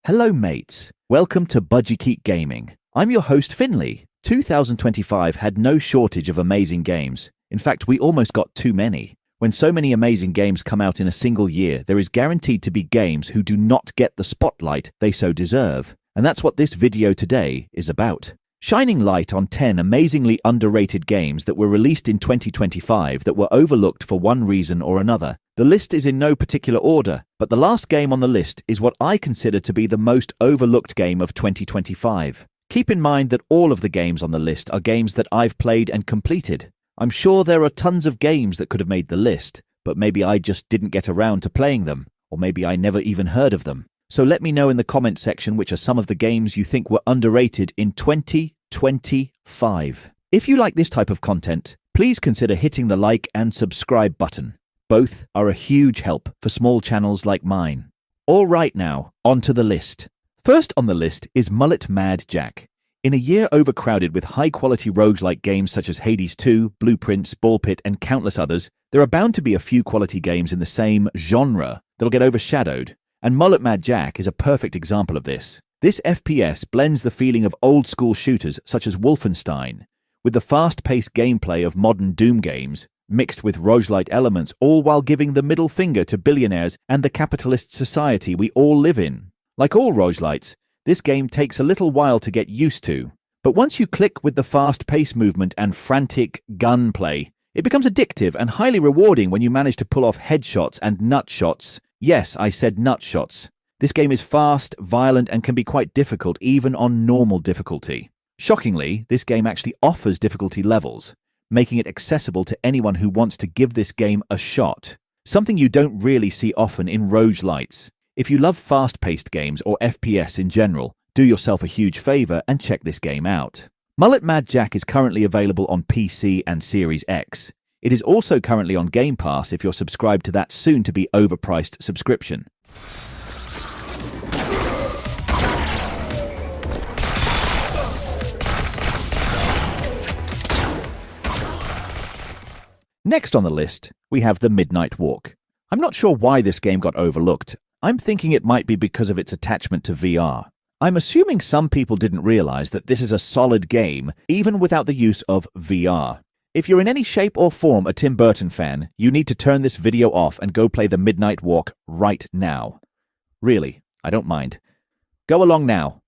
Hello mates, welcome to Budgie Gaming. I'm your host Finley. 2025 had no shortage of amazing games. In fact, we almost got too many. When so many amazing games come out in a single year, there is guaranteed to be games who do not get the spotlight they so deserve. And that's what this video today is about. Shining light on 10 amazingly underrated games that were released in 2025 that were overlooked for one reason or another. The list is in no particular order, but the last game on the list is what I consider to be the most overlooked game of 2025. Keep in mind that all of the games on the list are games that I've played and completed. I'm sure there are tons of games that could have made the list, but maybe I just didn't get around to playing them, or maybe I never even heard of them. So let me know in the comment section which are some of the games you think were underrated in 2025. If you like this type of content, please consider hitting the like and subscribe button. Both are a huge help for small channels like mine. All right now, onto the list. First on the list is Mullet Mad Jack. In a year overcrowded with high-quality roguelike games such as Hades 2, Blueprints, Ball Pit, and countless others, there are bound to be a few quality games in the same genre that'll get overshadowed. And Mullet Mad Jack is a perfect example of this. This FPS blends the feeling of old-school shooters such as Wolfenstein with the fast-paced gameplay of modern Doom games, mixed with roguelite elements, all while giving the middle finger to billionaires and the capitalist society we all live in. Like all roguelites, this game takes a little while to get used to, but once you click with the fast-paced movement and frantic gunplay, it becomes addictive and highly rewarding when you manage to pull off headshots and nut shots. Yes, I said nut shots. This game is fast, violent, and can be quite difficult even on normal difficulty. Shockingly, this game actually offers difficulty levels, making it accessible to anyone who wants to give this game a shot, something you don't really see often in roguelites. If you love fast-paced games or FPS in general, do yourself a huge favor and check this game out. Mullet Mad Jack is currently available on PC and Series X. It is also currently on Game Pass if you're subscribed to that soon-to-be overpriced subscription. Next on the list, we have The Midnight Walk. I'm not sure why this game got overlooked. I'm thinking it might be because of its attachment to VR. I'm assuming some people didn't realize that this is a solid game, even without the use of VR. If you're in any shape or form a Tim Burton fan, you need to turn this video off and go play The Midnight Walk right now. Really, I don't mind. Go along now.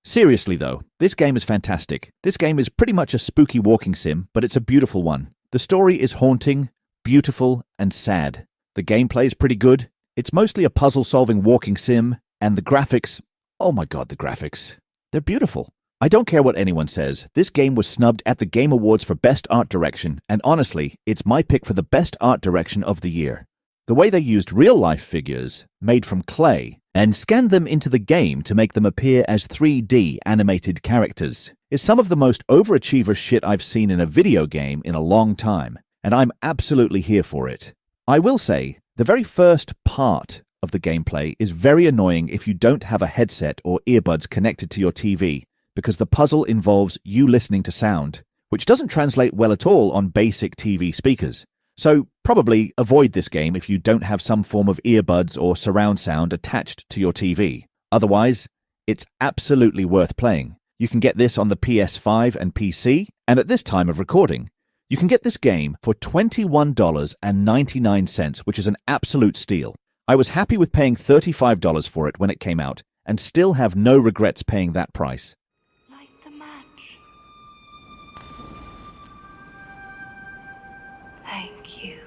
Seriously though, this game is fantastic. This game is pretty much a spooky walking sim, but it's a beautiful one. The story is haunting, beautiful, and sad. The gameplay is pretty good. It's mostly a puzzle-solving walking sim, and the graphics, oh my god, the graphics. They're beautiful. I don't care what anyone says, this game was snubbed at the Game Awards for Best Art Direction, and honestly, it's my pick for the Best Art Direction of the year. The way they used real-life figures, made from clay, and scanned them into the game to make them appear as 3D animated characters is some of the most overachiever shit I've seen in a video game in a long time, and I'm absolutely here for it. I will say, the very first part of the gameplay is very annoying if you don't have a headset or earbuds connected to your TV, because the puzzle involves you listening to sound, which doesn't translate well at all on basic TV speakers. So probably avoid this game if you don't have some form of earbuds or surround sound attached to your TV. Otherwise, it's absolutely worth playing. You can get this on the PS5 and PC, and at this time of recording, you can get this game for $21.99, which is an absolute steal. I was happy with paying $35 for it when it came out, and still have no regrets paying that price. Light the match. Thank you.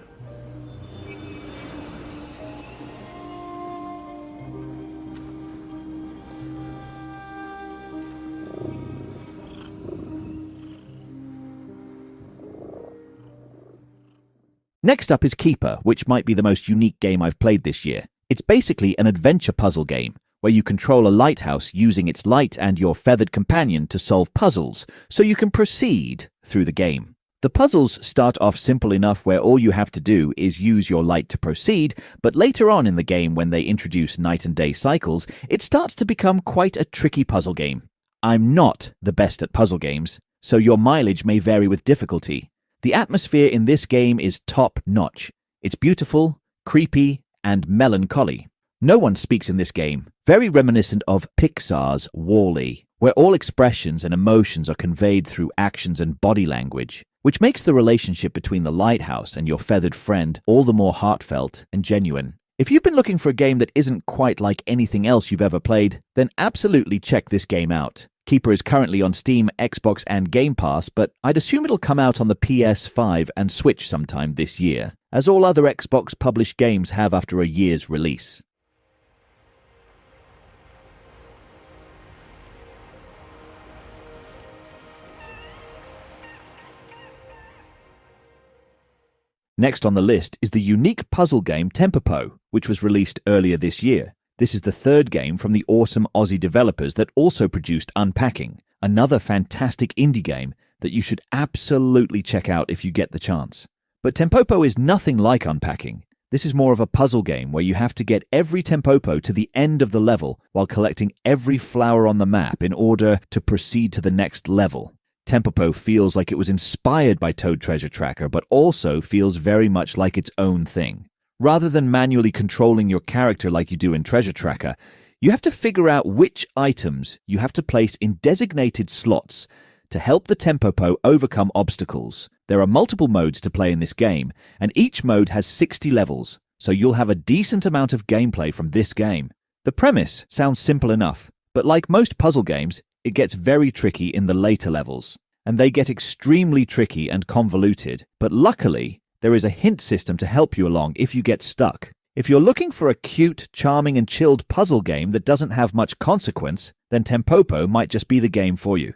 Next up is Keeper, which might be the most unique game I've played this year. It's basically an adventure puzzle game, where you control a lighthouse using its light and your feathered companion to solve puzzles, so you can proceed through the game. The puzzles start off simple enough where all you have to do is use your light to proceed, but later on in the game when they introduce night and day cycles, it starts to become quite a tricky puzzle game. I'm not the best at puzzle games, so your mileage may vary with difficulty. The atmosphere in this game is top-notch. It's beautiful, creepy, and melancholy. No one speaks in this game, very reminiscent of Pixar's Wall-E, where all expressions and emotions are conveyed through actions and body language, which makes the relationship between the lighthouse and your feathered friend all the more heartfelt and genuine. If you've been looking for a game that isn't quite like anything else you've ever played, then absolutely check this game out. Keeper is currently on Steam, Xbox, and Game Pass, but I'd assume it'll come out on the PS5 and Switch sometime this year, as all other Xbox-published games have after a year's release. Next on the list is the unique puzzle game Tempopo, which was released earlier this year. This is the third game from the awesome Aussie developers that also produced Unpacking, another fantastic indie game that you should absolutely check out if you get the chance. But Tempopo is nothing like Unpacking. This is more of a puzzle game where you have to get every Tempopo to the end of the level while collecting every flower on the map in order to proceed to the next level. Tempopo feels like it was inspired by Toad Treasure Tracker, but also feels very much like its own thing. Rather than manually controlling your character like you do in Treasure Tracker, you have to figure out which items you have to place in designated slots to help the Tempopo overcome obstacles. There are multiple modes to play in this game, and each mode has 60 levels, so you'll have a decent amount of gameplay from this game. The premise sounds simple enough, but like most puzzle games, it gets very tricky in the later levels, and they get extremely tricky and convoluted, but luckily, there is a hint system to help you along if you get stuck. If you're looking for a cute, charming, and chilled puzzle game that doesn't have much consequence, then Tempopo might just be the game for you.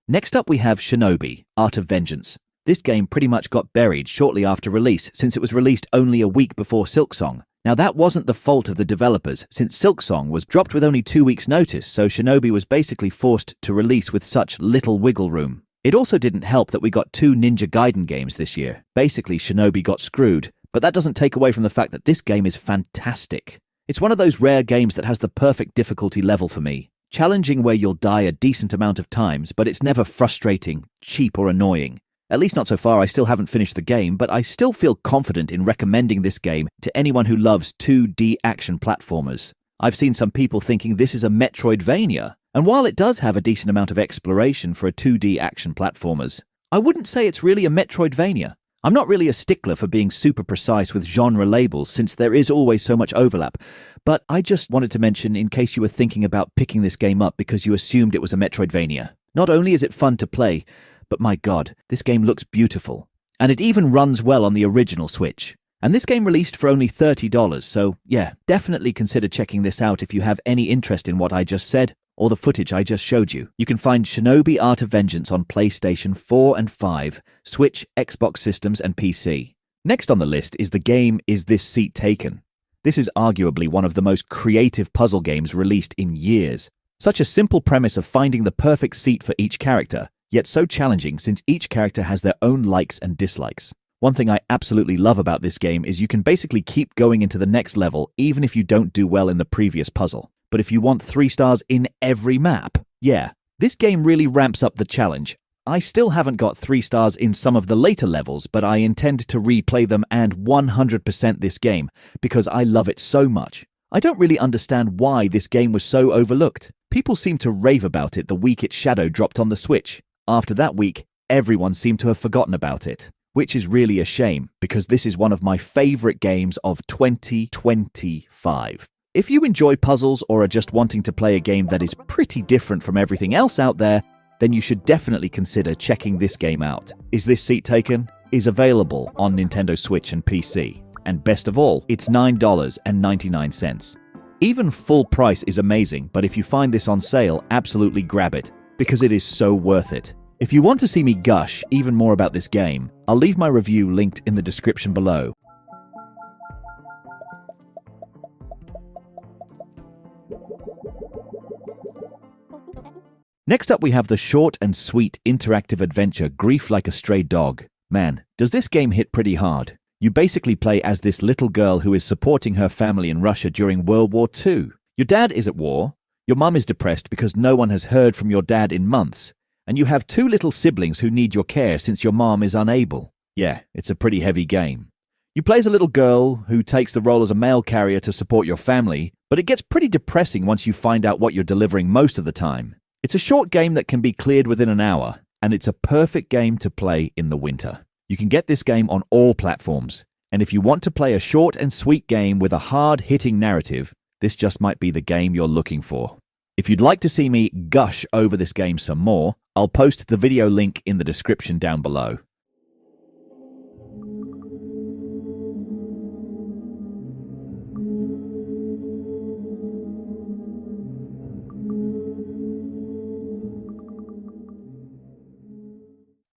Next up we have Shinobi, Art of Vengeance. This game pretty much got buried shortly after release since it was released only a week before Silksong. Now that wasn't the fault of the developers since Silksong was dropped with only 2 weeks' notice, so Shinobi was basically forced to release with such little wiggle room. It also didn't help that we got 2 Ninja Gaiden games this year. Basically Shinobi got screwed, but that doesn't take away from the fact that this game is fantastic. It's one of those rare games that has the perfect difficulty level for me. Challenging where you'll die a decent amount of times, but it's never frustrating, cheap, or annoying. At least not so far. I still haven't finished the game, but I still feel confident in recommending this game to anyone who loves 2D action platformers. I've seen some people thinking this is a Metroidvania, and while it does have a decent amount of exploration for a 2D action platformers, I wouldn't say it's really a Metroidvania. I'm not really a stickler for being super precise with genre labels since there is always so much overlap, but I just wanted to mention in case you were thinking about picking this game up because you assumed it was a Metroidvania. Not only is it fun to play, but my god, this game looks beautiful. And it even runs well on the original Switch. And this game released for only $30, so yeah, definitely consider checking this out if you have any interest in what I just said, or the footage I just showed you. You can find Shinobi Art of Vengeance on PlayStation 4 and 5, Switch, Xbox systems, and PC. Next on the list is the game Is This Seat Taken? This is arguably one of the most creative puzzle games released in years. Such a simple premise of finding the perfect seat for each character, yet so challenging since each character has their own likes and dislikes. One thing I absolutely love about this game is you can basically keep going into the next level even if you don't do well in the previous puzzle. But if you want 3 stars in every map, yeah, this game really ramps up the challenge. I still haven't got 3 stars in some of the later levels, but I intend to replay them and 100% this game because I love it so much. I don't really understand why this game was so overlooked. People seem to rave about it the week its shadow dropped on the Switch. After that week, everyone seemed to have forgotten about it, which is really a shame because this is one of my favorite games of 2025. If you enjoy puzzles or are just wanting to play a game that is pretty different from everything else out there, then you should definitely consider checking this game out. Is This Seat Taken? Is available on Nintendo Switch and PC. And best of all, it's $9.99. Even full price is amazing, but if you find this on sale, absolutely grab it, because it is so worth it. If you want to see me gush even more about this game, I'll leave my review linked in the description below. Next up we have the short and sweet interactive adventure Grief Like a Stray Dog. Man, does this game hit pretty hard. You basically play as this little girl who is supporting her family in Russia during World War II. Your dad is at war, Your mum is depressed because no one has heard from your dad in months, and you have two little siblings who need your care since your mom is unable. Yeah, it's a pretty heavy game. You play as a little girl who takes the role as a mail carrier to support your family, but it gets pretty depressing once you find out what you're delivering most of the time. It's a short game that can be cleared within an hour, and it's a perfect game to play in the winter. You can get this game on all platforms, and if you want to play a short and sweet game with a hard-hitting narrative, this just might be the game you're looking for. If you'd like to see me gush over this game some more, I'll post the video link in the description down below.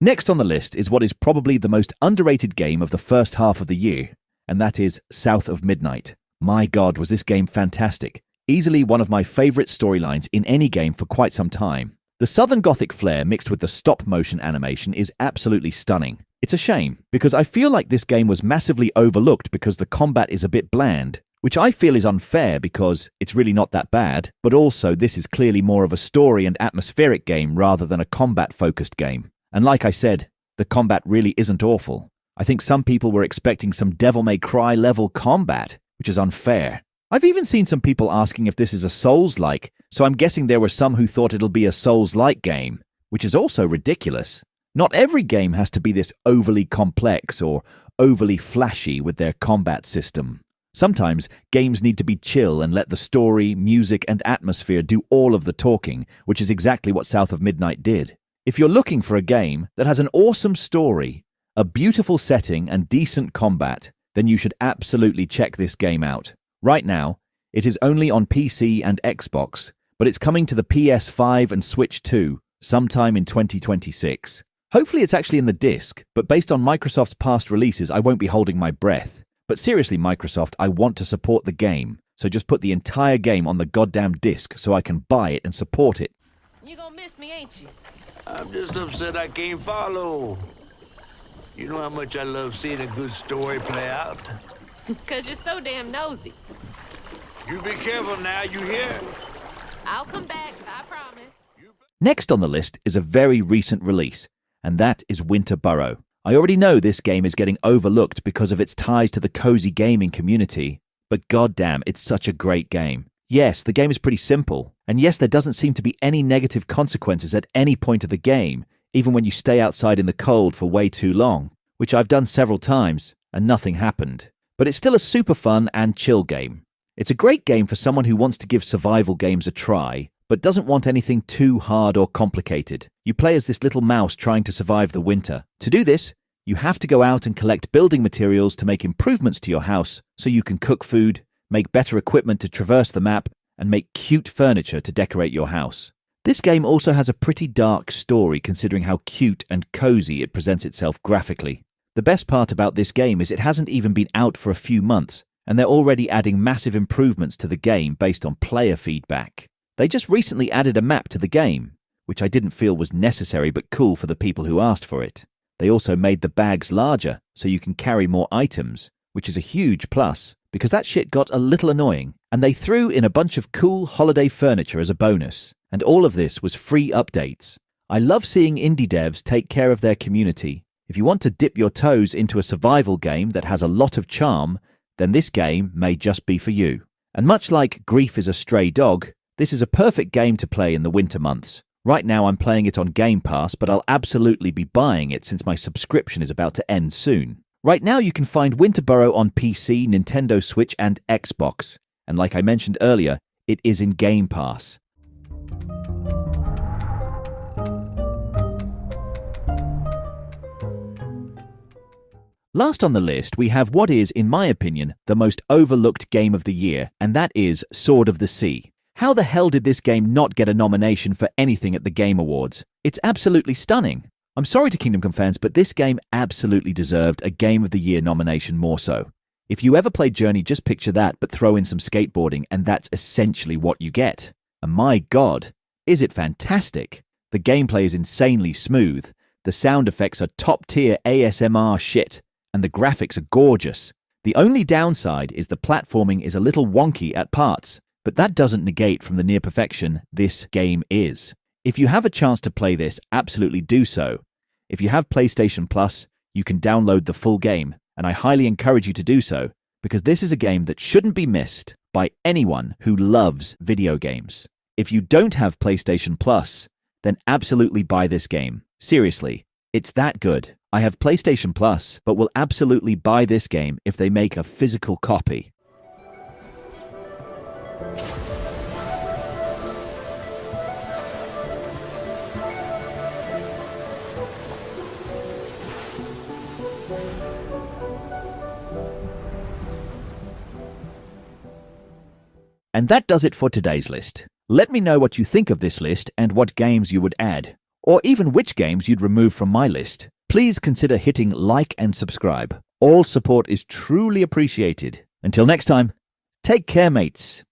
Next on the list is what is probably the most underrated game of the first half of the year, and that is South of Midnight. My God, was this game fantastic. Easily one of my favorite storylines in any game for quite some time. The Southern Gothic flair mixed with the stop-motion animation is absolutely stunning. It's a shame, because I feel like this game was massively overlooked because the combat is a bit bland, which I feel is unfair because it's really not that bad, but also this is clearly more of a story and atmospheric game rather than a combat-focused game. And like I said, the combat really isn't awful. I think some people were expecting some Devil May Cry level combat, which is unfair. I've even seen some people asking if this is a Souls-like, so I'm guessing there were some who thought it'll be a Souls-like game, which is also ridiculous. Not every game has to be this overly complex or overly flashy with their combat system. Sometimes games need to be chill and let the story, music, and atmosphere do all of the talking, which is exactly what South of Midnight did. If you're looking for a game that has an awesome story, a beautiful setting, and decent combat, then you should absolutely check this game out. Right now, it is only on PC and Xbox, but it's coming to the PS5 and Switch too, sometime in 2026. Hopefully it's actually in the disc, but based on Microsoft's past releases, I won't be holding my breath. But seriously, Microsoft, I want to support the game, so just put the entire game on the goddamn disc so I can buy it and support it. You gonna miss me, ain't you? I'm just upset I can't follow. You know how much I love seeing a good story play out. 'Cause you're so damn nosy. You be careful now, you hear? I'll come back, I promise. Next on the list is a very recent release, and that is Winter Burrow. I already know this game is getting overlooked because of its ties to the cozy gaming community, but goddamn, it's such a great game. Yes, the game is pretty simple, and yes, there doesn't seem to be any negative consequences at any point of the game, even when you stay outside in the cold for way too long, which I've done several times, and nothing happened. But it's still a super fun and chill game. It's a great game for someone who wants to give survival games a try, but doesn't want anything too hard or complicated. You play as this little mouse trying to survive the winter. To do this, you have to go out and collect building materials to make improvements to your house so you can cook food, make better equipment to traverse the map, and make cute furniture to decorate your house. This game also has a pretty dark story considering how cute and cozy it presents itself graphically. The best part about this game is it hasn't even been out for a few months, and they're already adding massive improvements to the game based on player feedback. They just recently added a map to the game, which I didn't feel was necessary but cool for the people who asked for it. They also made the bags larger so you can carry more items, which is a huge plus, because that shit got a little annoying, and they threw in a bunch of cool holiday furniture as a bonus, and all of this was free updates. I love seeing indie devs take care of their community. If you want to dip your toes into a survival game that has a lot of charm, then this game may just be for you. And much like Grief is a Stray Dog, this is a perfect game to play in the winter months. Right now I'm playing it on Game Pass, but I'll absolutely be buying it since my subscription is about to end soon. Right now you can find Winter Burrow on PC, Nintendo Switch, and Xbox. And like I mentioned earlier, it is in Game Pass. Last on the list, we have what is, in my opinion, the most overlooked game of the year, and that is Sword of the Sea. How the hell did this game not get a nomination for anything at the Game Awards? It's absolutely stunning. I'm sorry to Kingdom Come fans, but this game absolutely deserved a Game of the Year nomination more so. If you ever played Journey, just picture that, but throw in some skateboarding, and that's essentially what you get. And my God, is it fantastic? The gameplay is insanely smooth, the sound effects are top-tier ASMR shit, and the graphics are gorgeous. The only downside is the platforming is a little wonky at parts, but that doesn't negate from the near perfection this game is. If you have a chance to play this, absolutely do so. If you have PlayStation Plus, you can download the full game, and I highly encourage you to do so, because this is a game that shouldn't be missed by anyone who loves video games. If you don't have PlayStation Plus, then absolutely buy this game. Seriously, it's that good. I have PlayStation Plus, but will absolutely buy this game if they make a physical copy. And that does it for today's list. Let me know what you think of this list and what games you would add, or even which games you'd remove from my list. Please consider hitting like and subscribe. All support is truly appreciated. Until next time, take care, mates.